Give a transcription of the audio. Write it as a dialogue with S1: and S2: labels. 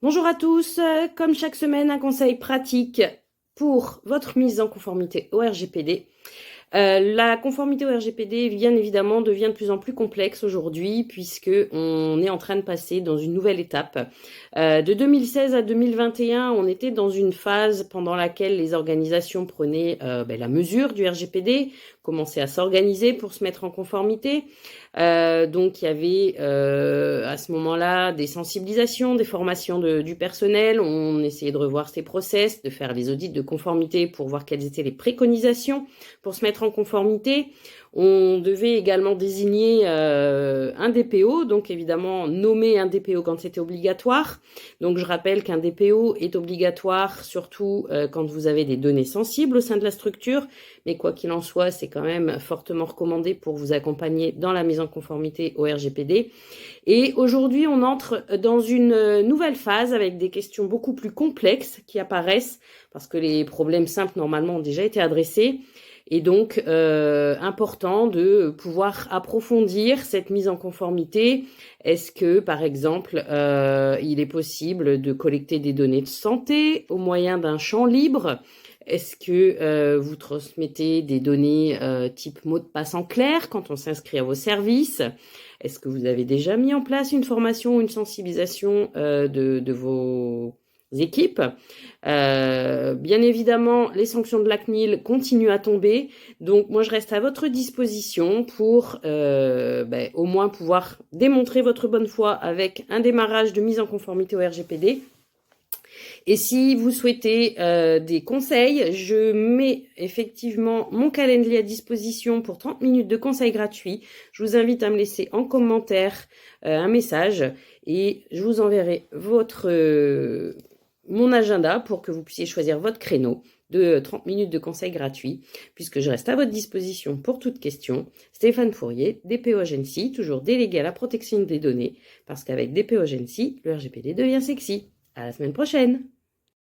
S1: Bonjour à tous, comme chaque semaine, un conseil pratique pour votre mise en conformité au RGPD. La conformité au RGPD, bien évidemment, devient de plus en plus complexe aujourd'hui puisque on est en train de passer dans une nouvelle étape. De 2016 à 2021, on était dans une phase pendant laquelle les organisations prenaient la mesure du RGPD, commençaient à s'organiser pour se mettre en conformité. Donc il y avait à ce moment-là des sensibilisations, des formations du personnel. On essayait de revoir ces process, de faire les audits de conformité pour voir quelles étaient les préconisations pour se mettre en conformité. On devait également désigner un DPO, donc évidemment nommer un DPO quand c'était obligatoire. Donc je rappelle qu'un DPO est obligatoire surtout quand vous avez des données sensibles au sein de la structure, mais quoi qu'il en soit, c'est quand même fortement recommandé pour vous accompagner dans la mise en conformité au RGPD. Et aujourd'hui, on entre dans une nouvelle phase avec des questions beaucoup plus complexes qui apparaissent parce que les problèmes simples normalement ont déjà été adressés. Et donc, important de pouvoir approfondir cette mise en conformité. Est-ce que, par exemple, il est possible de collecter des données de santé au moyen d'un champ libre? Est-ce que vous transmettez des données type mot de passe en clair quand on s'inscrit à vos services? Est-ce que vous avez déjà mis en place une formation ou une sensibilisation de vos équipes? Bien évidemment, les sanctions de la CNIL continuent à tomber. Donc, moi, je reste à votre disposition pour au moins pouvoir démontrer votre bonne foi avec un démarrage de mise en conformité au RGPD. Et si vous souhaitez des conseils, je mets effectivement mon calendrier à disposition pour 30 minutes de conseils gratuits. Je vous invite à me laisser en commentaire un message et je vous enverrai mon agenda pour que vous puissiez choisir votre créneau de 30 minutes de conseils gratuits, puisque je reste à votre disposition pour toute question. Stéphane Fourier, DPO Agency, toujours délégué à la protection des données, parce qu'avec DPO Agency, le RGPD devient sexy. À la semaine prochaine!